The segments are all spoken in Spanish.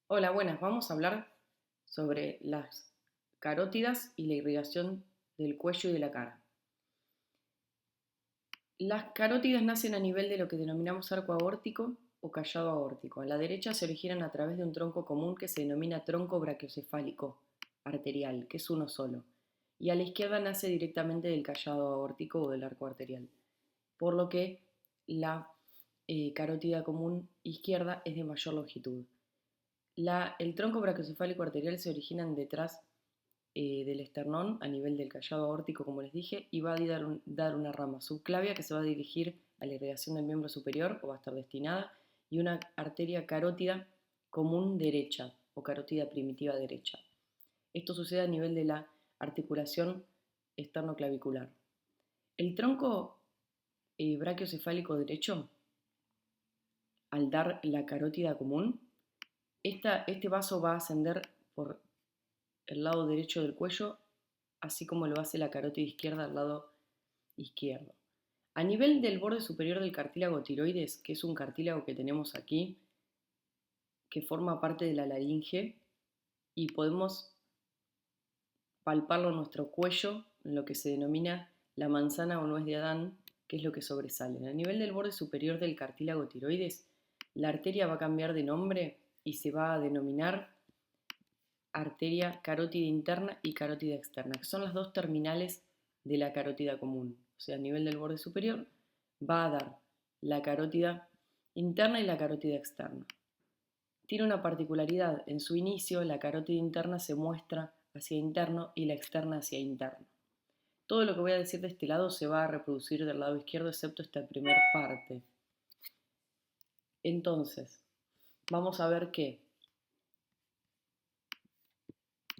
Hola, buenas. Vamos a hablar sobre las carótidas y la irrigación del cuello y de la cara. Las carótidas nacen a nivel de lo que denominamos arco aórtico o callado aórtico. A la derecha se originan a través de un tronco común que se denomina tronco brachiocefálico arterial, que es uno solo. Y a la izquierda nace directamente del callado aórtico o del arco arterial. Por lo que la carótida común izquierda es de mayor longitud. El tronco brachiocefálico arterial se origina detrás del esternón a nivel del callado aórtico, como les dije, y va a dar una rama subclavia que se va a dirigir a la irrigación del miembro superior, o va a estar destinada, y una arteria carótida común derecha, o carótida primitiva derecha. Esto sucede a nivel de la articulación esternoclavicular. El tronco brachiocefálico derecho, al dar la carótida común, este vaso va a ascender por el lado derecho del cuello, así como lo hace la carótida izquierda al lado izquierdo. A nivel del borde superior del cartílago tiroides, que es un cartílago que tenemos aquí, que forma parte de la laringe, y podemos palparlo en nuestro cuello, en lo que se denomina la manzana o nuez de Adán, que es lo que sobresale. A nivel del borde superior del cartílago tiroides, la arteria va a cambiar de nombre y se va a denominar arteria carótida interna y carótida externa, que son las dos terminales de la carótida común. O sea, a nivel del borde superior va a dar la carótida interna y la carótida externa. Tiene una particularidad: en su inicio la carótida interna se muestra hacia interno y la externa hacia interno. Todo lo que voy a decir de este lado se va a reproducir del lado izquierdo, excepto esta primera parte. Entonces, vamos a ver que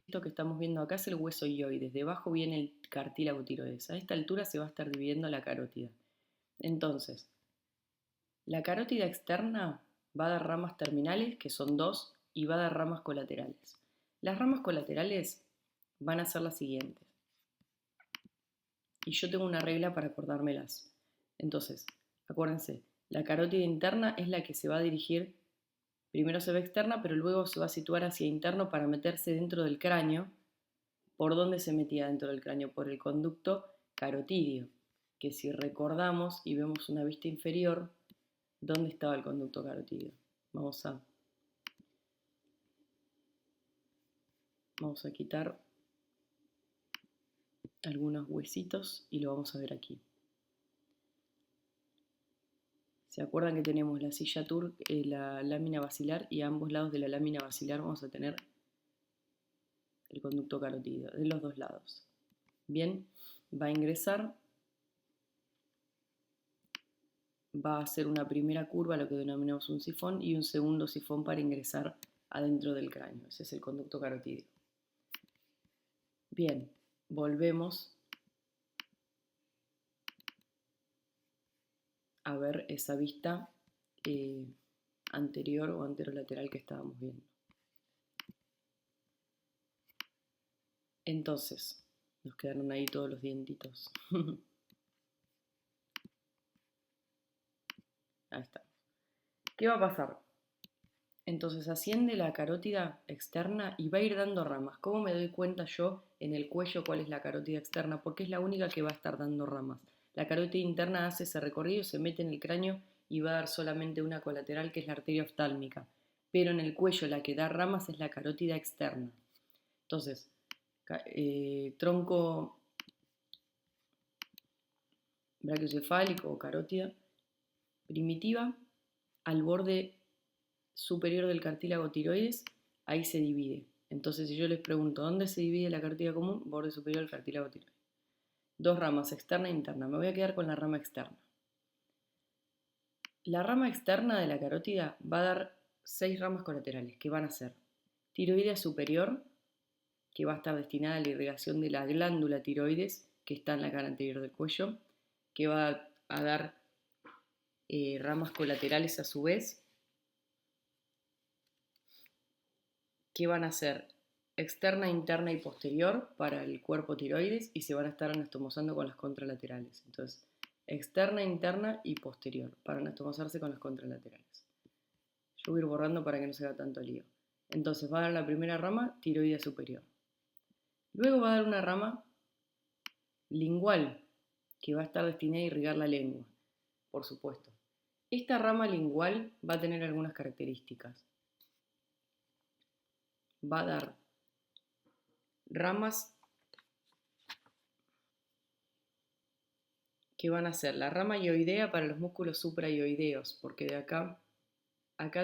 esto que estamos viendo acá es el hueso hioides, debajo viene el cartílago tiroides. A esta altura se va a estar dividiendo la carótida. Entonces, la carótida externa va a dar ramas terminales, que son dos, y va a dar ramas colaterales. Las ramas colaterales van a ser las siguientes. Y yo tengo una regla para acordármelas. Entonces, acuérdense, la carótida interna es la que se va a dirigir, primero se ve externa, pero luego se va a situar hacia interno para meterse dentro del cráneo. ¿Por dónde se metía dentro del cráneo? Por el conducto carotídeo, que si recordamos y vemos una vista inferior, ¿dónde estaba el conducto carotídeo? Vamos a quitar algunos huesitos y lo vamos a ver aquí. ¿Se acuerdan que tenemos la silla Turk, la lámina basilar, y a ambos lados de la lámina basilar vamos a tener el conducto carotídeo, de los dos lados? Bien, va a ingresar, va a hacer una primera curva, lo que denominamos un sifón, y un segundo sifón para ingresar adentro del cráneo. Ese es el conducto carotídeo. Bien, volvemos a ver esa vista anterior o anterolateral que estábamos viendo. Entonces, nos quedaron ahí todos los dientitos. Ahí está. ¿Qué va a pasar? Entonces asciende la carótida externa y va a ir dando ramas. ¿Cómo me doy cuenta yo en el cuello cuál es la carótida externa? Porque es la única que va a estar dando ramas. La carótida interna hace ese recorrido, se mete en el cráneo y va a dar solamente una colateral, que es la arteria oftálmica. Pero en el cuello la que da ramas es la carótida externa. Entonces, tronco brachiocefálico o carótida primitiva, al borde superior del cartílago tiroides, ahí se divide. Entonces, si yo les pregunto, ¿dónde se divide la carótida común? Borde superior del cartílago tiroides. Dos ramas, externa e interna. Me voy a quedar con la rama externa. La rama externa de la carótida va a dar 6 ramas colaterales, que van a ser tiroidea superior, que va a estar destinada a la irrigación de la glándula tiroides, que está en la cara anterior del cuello, que va a dar ramas colaterales a su vez, que van a ser externa, interna y posterior para el cuerpo tiroides, y se van a estar anastomosando con las contralaterales. Entonces, externa, interna y posterior para anastomosarse con las contralaterales. Yo voy a ir borrando para que no se haga tanto lío. Entonces va a dar la primera rama tiroidea superior. Luego va a dar una rama lingual, que va a estar destinada a irrigar la lengua, por supuesto. Esta rama lingual va a tener algunas características. Va a dar ramas que van a ser la rama ioidea para los músculos supraioideos, porque de acá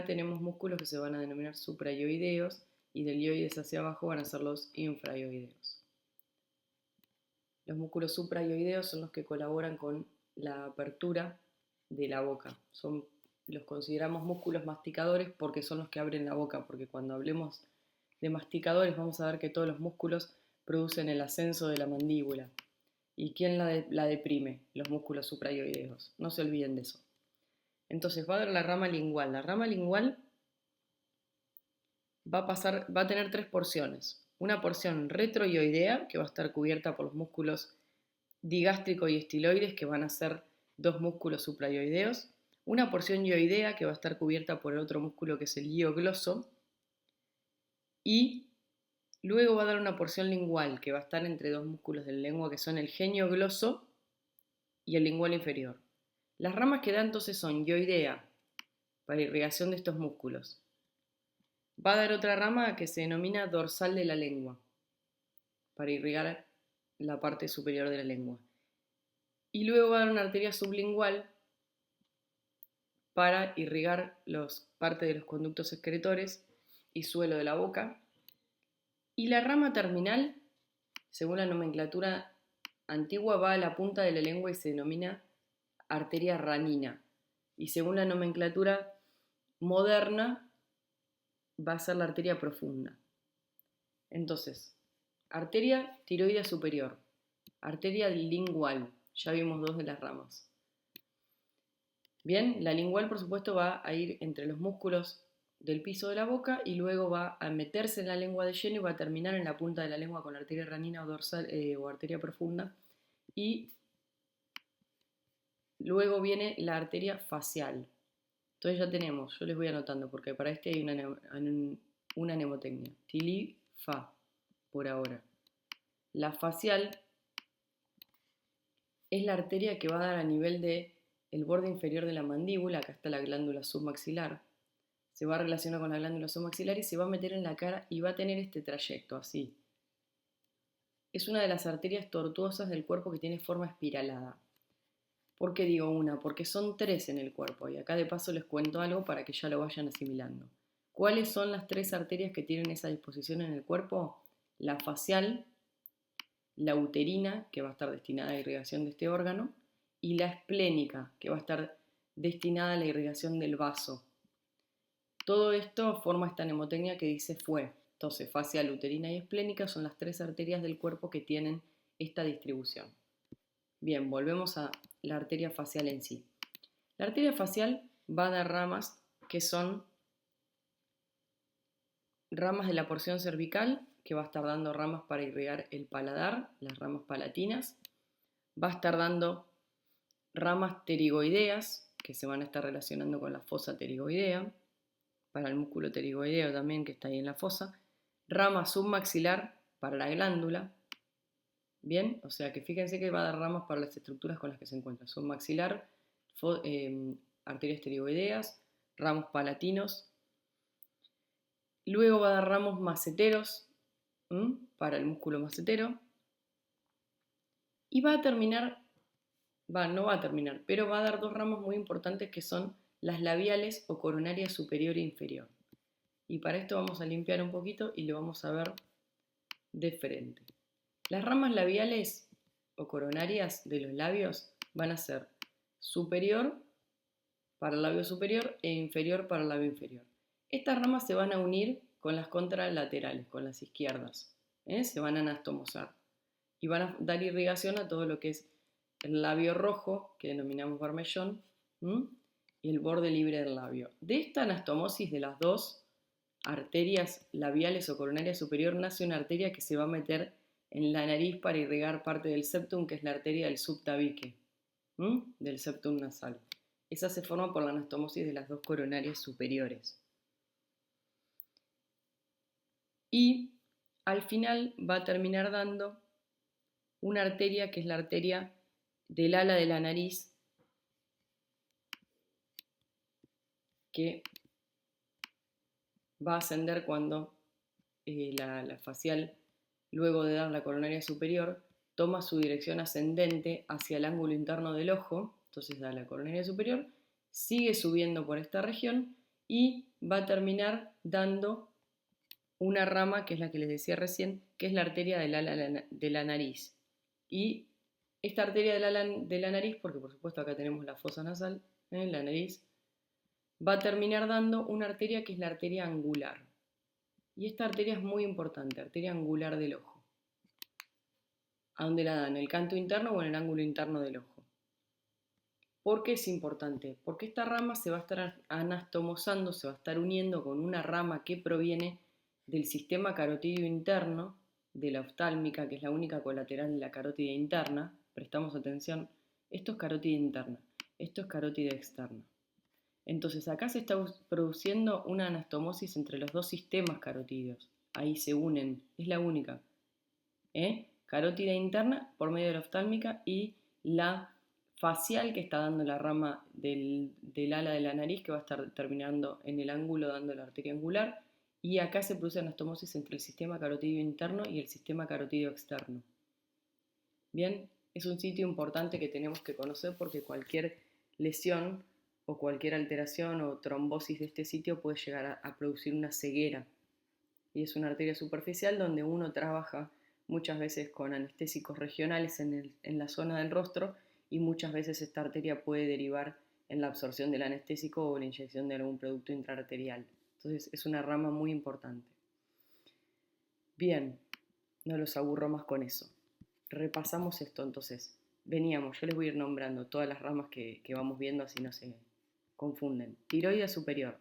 tenemos músculos que se van a denominar supraioideos y del ioides hacia abajo van a ser los infraioideos. Los músculos supraioideos son los que colaboran con la apertura de la boca. Los consideramos músculos masticadores porque son los que abren la boca, porque cuando hablemos de masticadores vamos a ver que todos los músculos producen el ascenso de la mandíbula. ¿Y quién la deprime? Los músculos supraioideos. No se olviden de eso. Entonces va a dar la rama lingual. La rama lingual va a tener tres porciones. Una porción retroioidea, que va a estar cubierta por los músculos digástrico y estiloides, que van a ser dos músculos supraioideos. Una porción ioidea, que va a estar cubierta por el otro músculo que es el iogloso. Y luego va a dar una porción lingual, que va a estar entre dos músculos de la lengua, que son el genio-gloso y el lingual inferior. Las ramas que da entonces son ioidea, para irrigación de estos músculos. Va a dar otra rama que se denomina dorsal de la lengua, para irrigar la parte superior de la lengua. Y luego va a dar una arteria sublingual para irrigar parte de los conductos excretores y suelo de la boca. Y la rama terminal, según la nomenclatura antigua, va a la punta de la lengua y se denomina arteria ranina. Y según la nomenclatura moderna, va a ser la arteria profunda. Entonces, arteria tiroidea superior, arteria lingual, ya vimos dos de las ramas. Bien, la lingual por supuesto va a ir entre los músculos del piso de la boca y luego va a meterse en la lengua de lleno y va a terminar en la punta de la lengua con la arteria ranina o dorsal o arteria profunda. Y luego viene la arteria facial. Entonces ya tenemos, yo les voy anotando porque para este hay una mnemotecnia. Tili, fa, por ahora. La facial es la arteria que va a dar a nivel del borde inferior de la mandíbula. Acá está la glándula submaxilar. Se va a relacionar con la glándula submaxilar y se va a meter en la cara y va a tener este trayecto así. Es una de las arterias tortuosas del cuerpo que tiene forma espiralada. ¿Por qué digo una? Porque son tres en el cuerpo y acá de paso les cuento algo para que ya lo vayan asimilando. ¿Cuáles son las tres arterias que tienen esa disposición en el cuerpo? La facial, la uterina, que va a estar destinada a la irrigación de este órgano, y la esplénica, que va a estar destinada a la irrigación del vaso. Todo esto forma esta mnemotecnia que dice fue. Entonces, facial, uterina y esplénica son las tres arterias del cuerpo que tienen esta distribución. Bien, volvemos a la arteria facial en sí. La arteria facial va a dar ramas que son ramas de la porción cervical, que va a estar dando ramas para irrigar el paladar, las ramas palatinas. Va a estar dando ramas pterigoideas, que se van a estar relacionando con la fosa pterigoidea, para el músculo pterigoideo también, que está ahí en la fosa. Rama submaxilar para la glándula. Bien, o sea que fíjense que va a dar ramas para las estructuras con las que se encuentra. Submaxilar, arterias pterigoideas, ramos palatinos. Luego va a dar ramos maceteros para el músculo macetero. Y va a terminar, no va a terminar, pero va a dar dos ramas muy importantes que son las labiales o coronarias superior e inferior. Y para esto vamos a limpiar un poquito y lo vamos a ver de frente. Las ramas labiales o coronarias de los labios van a ser superior para el labio superior e inferior para el labio inferior. Estas ramas se van a unir con las contralaterales, con las izquierdas. Se van a anastomosar y van a dar irrigación a todo lo que es el labio rojo, que denominamos bermellón, y el borde libre del labio. De esta anastomosis de las dos arterias labiales o coronaria superior nace una arteria que se va a meter en la nariz para irrigar parte del septum, que es la arteria del subtabique, del septum nasal. Esa se forma por la anastomosis de las dos coronarias superiores. y al final va a terminar dando una arteria que es la arteria del ala de la nariz, que va a ascender cuando la facial, luego de dar la coronaria superior, toma su dirección ascendente hacia el ángulo interno del ojo, entonces da la coronaria superior, sigue subiendo por esta región y va a terminar dando una rama que es la que les decía recién, que es la arteria del ala de la nariz. Y esta arteria del ala de la nariz, porque por supuesto acá tenemos la fosa nasal, la nariz, va a terminar dando una arteria que es la arteria angular. Y esta arteria es muy importante, arteria angular del ojo. ¿A dónde la dan? ¿En el canto interno o en el ángulo interno del ojo? ¿Por qué es importante? Porque esta rama se va a estar anastomosando, se va a estar uniendo con una rama que proviene del sistema carotídeo interno, de la oftálmica, que es la única colateral de la carótida interna. Prestamos atención, esto es carótida interna, esto es carótida externa. Entonces acá se está produciendo una anastomosis entre los dos sistemas carotídeos. Ahí se unen, es la única. Carótida interna por medio de la oftálmica y la facial que está dando la rama del ala de la nariz, que va a estar terminando en el ángulo dando la arteria angular. Y acá se produce anastomosis entre el sistema carotídeo interno y el sistema carotídeo externo. Bien, es un sitio importante que tenemos que conocer porque cualquier lesión o cualquier alteración o trombosis de este sitio puede llegar a producir una ceguera. Y es una arteria superficial donde uno trabaja muchas veces con anestésicos regionales en la zona del rostro y muchas veces esta arteria puede derivar en la absorción del anestésico o la inyección de algún producto intraarterial. Entonces es una rama muy importante. Bien, no los aburro más con eso. Repasamos esto entonces. Veníamos, yo les voy a ir nombrando todas las ramas que vamos viendo así no se confunden. Tiroides superior.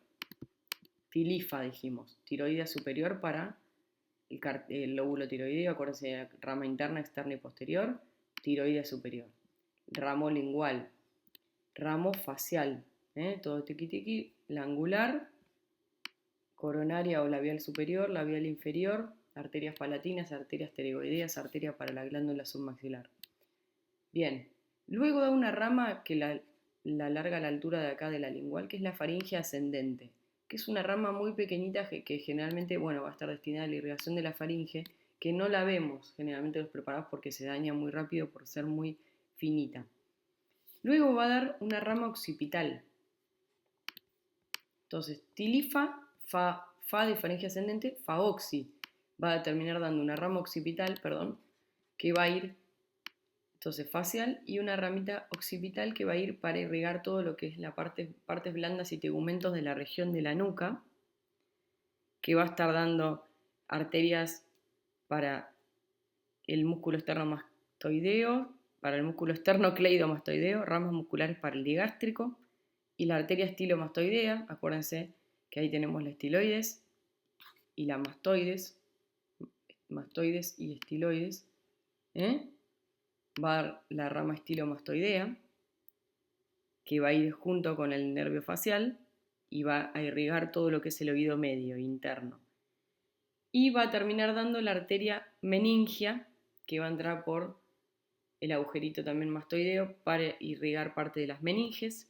Tilifa dijimos. Tiroides superior para el lóbulo tiroideo, acuérdense de la rama interna, externa y posterior. Tiroides superior. Ramo lingual. Ramo facial. Todo tiqui tiqui. La angular. Coronaria o labial superior, labial inferior, arterias palatinas, arterias pterygoideas, arteria para la glándula submaxilar. Bien, luego da una rama que la alarga a la altura de acá de la lingual, que es la faringe ascendente, que es una rama muy pequeñita que generalmente va a estar destinada a la irrigación de la faringe, que no la vemos generalmente los preparados porque se daña muy rápido por ser muy finita. Luego va a dar una rama occipital. Entonces, tilifa, fa de faringe ascendente, fa oxi. Va a terminar dando una rama occipital, que va a ir, entonces facial, y una ramita occipital que va a ir para irrigar todo lo que es la partes blandas y tegumentos de la región de la nuca, que va a estar dando arterias para el músculo esternomastoideo, para el músculo esternocleidomastoideo, ramas musculares para el digástrico, y la arteria estilomastoidea, acuérdense que ahí tenemos la estiloides y la mastoides y estiloides. Va a dar la rama estilomastoidea, que va a ir junto con el nervio facial y va a irrigar todo lo que es el oído medio, interno. Y va a terminar dando la arteria meningia, que va a entrar por el agujerito también mastoideo para irrigar parte de las meninges.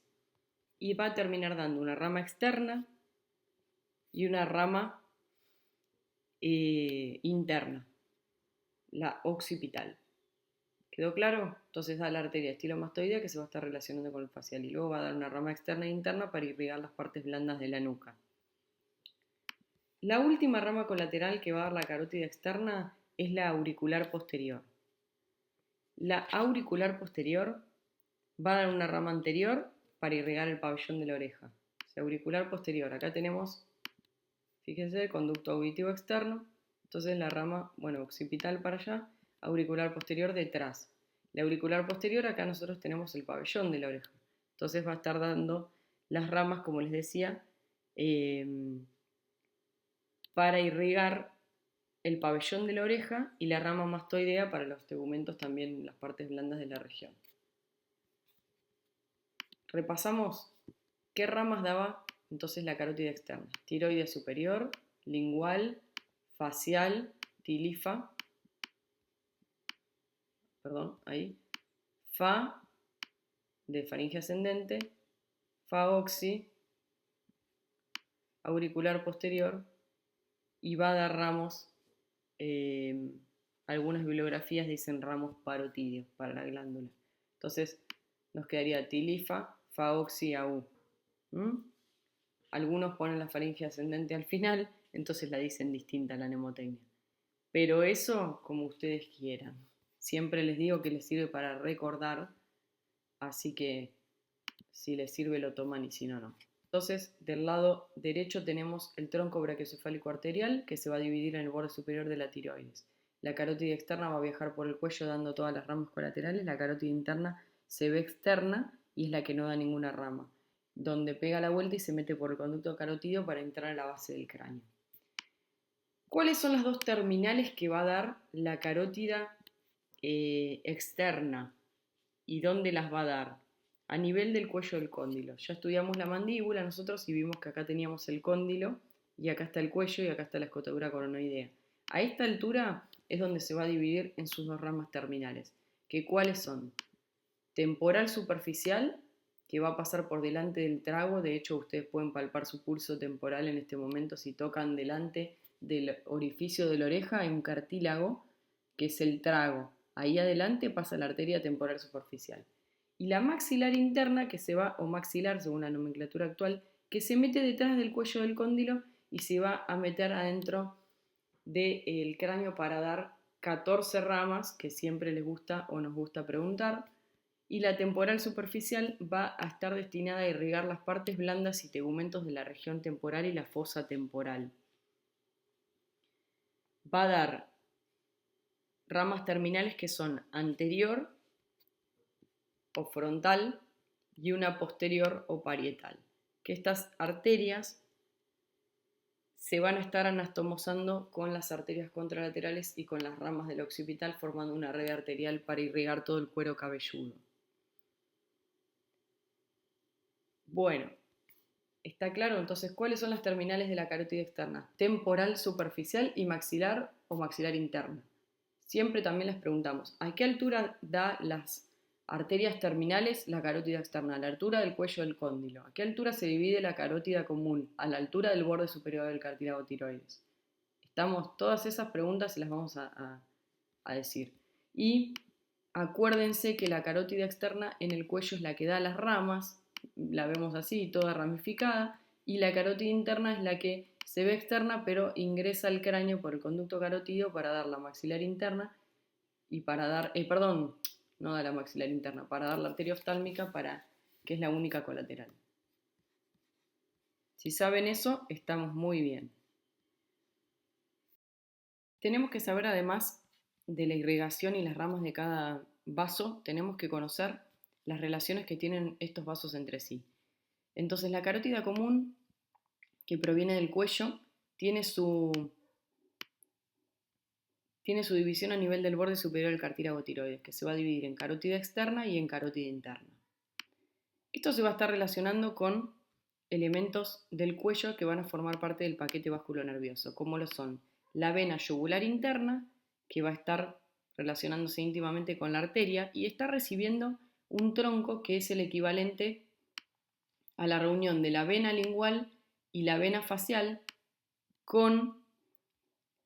Y va a terminar dando una rama externa y una rama interna, la occipital. ¿Quedó claro? Entonces da la arteria estilomastoidea que se va a estar relacionando con el facial y luego va a dar una rama externa e interna para irrigar las partes blandas de la nuca. La última rama colateral que va a dar la carótida externa es la auricular posterior. La auricular posterior va a dar una rama anterior para irrigar el pabellón de la oreja. O sea, auricular posterior, acá tenemos, fíjense, el conducto auditivo externo, entonces la rama, occipital para allá, auricular posterior detrás. La auricular posterior, acá nosotros tenemos el pabellón de la oreja. Entonces va a estar dando las ramas, como les decía, para irrigar el pabellón de la oreja y la rama mastoidea para los tegumentos también, las partes blandas de la región. Repasamos qué ramas daba entonces la carótida externa. Tiroides superior, lingual, facial, tilifa, perdón, ahí, fa de faringe ascendente, fa oxi, auricular posterior, y va a dar ramos, algunas bibliografías dicen ramos parotidios para la glándula. Entonces nos quedaría tilifa, fa oxi, au. Algunos ponen la faringe ascendente al final, entonces la dicen distinta a la mnemotecnia. Pero eso como ustedes quieran. Siempre les digo que les sirve para recordar, así que si les sirve lo toman y si no, no. Entonces, del lado derecho tenemos el tronco brachiocefálico arterial que se va a dividir en el borde superior de la tiroides. La carótida externa va a viajar por el cuello dando todas las ramas colaterales. La carótida interna se ve externa y es la que no da ninguna rama, donde pega la vuelta y se mete por el conducto carotídeo para entrar a la base del cráneo. ¿Cuáles son las dos terminales que va a dar la carótida externa y dónde las va a dar? A nivel del cuello del cóndilo. Ya estudiamos la mandíbula nosotros y vimos que acá teníamos el cóndilo y acá está el cuello y acá está la escotadura coronoidea. A esta altura es donde se va a dividir en sus dos ramas terminales. ¿Cuáles son? Temporal superficial, que va a pasar por delante del trago. De hecho, ustedes pueden palpar su pulso temporal en este momento si tocan delante del orificio de la oreja. Hay un cartílago que es el trago. Ahí adelante pasa la arteria temporal superficial. Y la maxilar interna, que se va, o maxilar según la nomenclatura actual, que se mete detrás del cuello del cóndilo y se va a meter adentro del cráneo para dar 14 ramas, que siempre les gusta o nos gusta preguntar. Y la temporal superficial va a estar destinada a irrigar las partes blandas y tegumentos de la región temporal y la fosa temporal. Va a dar ramas terminales que son anterior o frontal y una posterior o parietal. Que estas arterias se van a estar anastomosando con las arterias contralaterales y con las ramas del occipital, formando una red arterial para irrigar todo el cuero cabelludo. Bueno, ¿está claro? Entonces, ¿cuáles son las terminales de la carótida externa? Temporal superficial y maxilar o maxilar interna. Siempre también les preguntamos, ¿a qué altura da las arterias terminales la carótida externa? A la altura del cuello del cóndilo. ¿A qué altura se divide la carótida común? A la altura del borde superior del cartílago tiroides. Todas esas preguntas se las vamos a decir. Y acuérdense que la carótida externa en el cuello es la que da las ramas, la vemos así, toda ramificada, y la carótida interna es la que se ve externa, pero ingresa al cráneo por el conducto carotídeo para dar la maxilar interna y para dar, no da la maxilar interna, para dar la arteria oftálmica, que es la única colateral. Si saben eso, estamos muy bien. Tenemos que saber, además de la irrigación y las ramas de cada vaso, tenemos que conocer las relaciones que tienen estos vasos entre sí. Entonces, la carótida común, que proviene del cuello, tiene su división a nivel del borde superior del cartílago tiroides, que se va a dividir en carótida externa y en carótida interna. Esto se va a estar relacionando con elementos del cuello que van a formar parte del paquete vasculonervioso, como lo son la vena yugular interna, que va a estar relacionándose íntimamente con la arteria y está recibiendo un tronco que es el equivalente a la reunión de la vena lingual y la vena facial con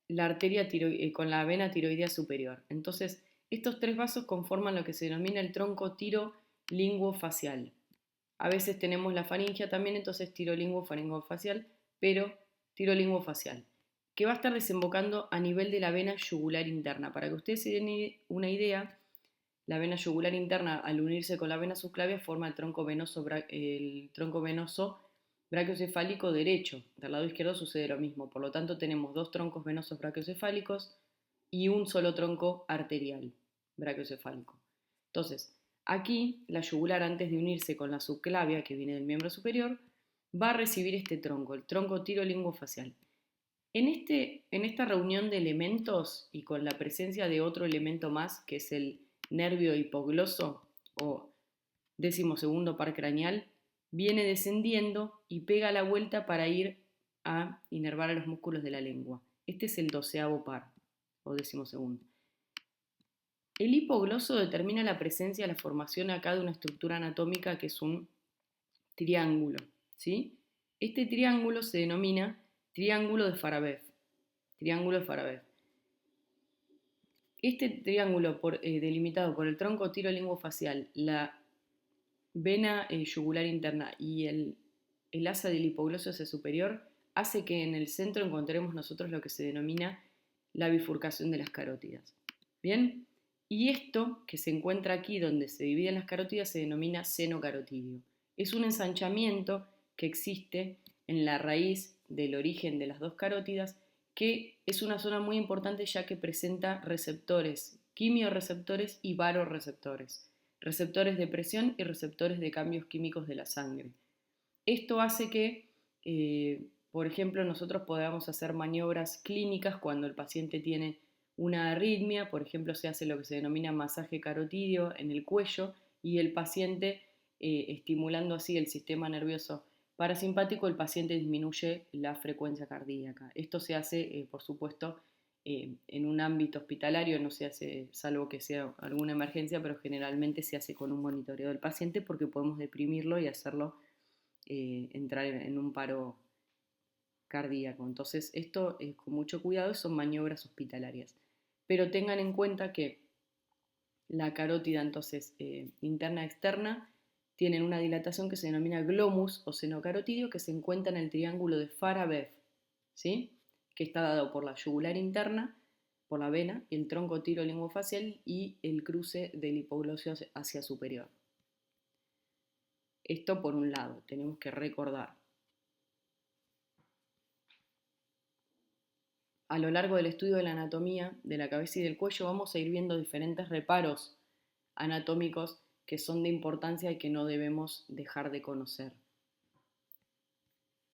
la vena tiroidea superior. Entonces, estos tres vasos conforman lo que se denomina el tronco tirolinguofacial. A veces tenemos la faringia también, entonces tirolinguofaringofacial, pero tirolinguofacial, que va a estar desembocando a nivel de la vena yugular interna. Para que ustedes se den una idea, la vena yugular interna, al unirse con la vena subclavia, forma el tronco venoso brachiocefálico derecho. Del lado izquierdo sucede lo mismo. Por lo tanto, tenemos dos troncos venosos brachiocefálicos y un solo tronco arterial brachiocefálico. Entonces, aquí, la yugular, antes de unirse con la subclavia, que viene del miembro superior, va a recibir este tronco, el tronco tirolinguofacial. En esta reunión de elementos y con la presencia de otro elemento más, que es el nervio hipogloso o 12º par craneal, viene descendiendo y pega la vuelta para ir a inervar a los músculos de la lengua. Este es el 12º par, o 12º. El hipogloso determina la presencia, la formación acá de una estructura anatómica que es un triángulo, ¿sí? Este triángulo se denomina triángulo de Farabeuf. Triángulo de Farabeuf. Este triángulo delimitado por el tronco tirolinguofacial, la vena yugular interna y el asa del hipoglosio hacia superior hace que en el centro encontremos nosotros lo que se denomina la bifurcación de las carótidas. ¿Bien? Y esto que se encuentra aquí donde se dividen las carótidas se denomina seno carotidio. Es un ensanchamiento que existe en la raíz del origen de las dos carótidas, que es una zona muy importante ya que presenta receptores, quimioreceptores y varoreceptores, receptores de presión y receptores de cambios químicos de la sangre. Esto hace que, por ejemplo, nosotros podamos hacer maniobras clínicas cuando el paciente tiene una arritmia, por ejemplo, se hace lo que se denomina masaje carotidio en el cuello y el paciente, estimulando así el sistema nervioso parasimpático, el paciente disminuye la frecuencia cardíaca. Esto se hace, por supuesto, en un ámbito hospitalario, no se hace, salvo que sea alguna emergencia, pero generalmente se hace con un monitoreo del paciente porque podemos deprimirlo y hacerlo entrar en un paro cardíaco. Entonces, esto es con mucho cuidado, son maniobras hospitalarias. Pero tengan en cuenta que la carótida, entonces, interna externa, tienen una dilatación que se denomina glomus o seno carotidio, que se encuentra en el triángulo de Farabeuf, ¿sí? Que está dado por la yugular interna, por la vena, el tronco tirolinguofacial y el cruce del hipoglosio hacia superior. Esto por un lado, tenemos que recordar. A lo largo del estudio de la anatomía de la cabeza y del cuello vamos a ir viendo diferentes reparos anatómicos que son de importancia y que no debemos dejar de conocer.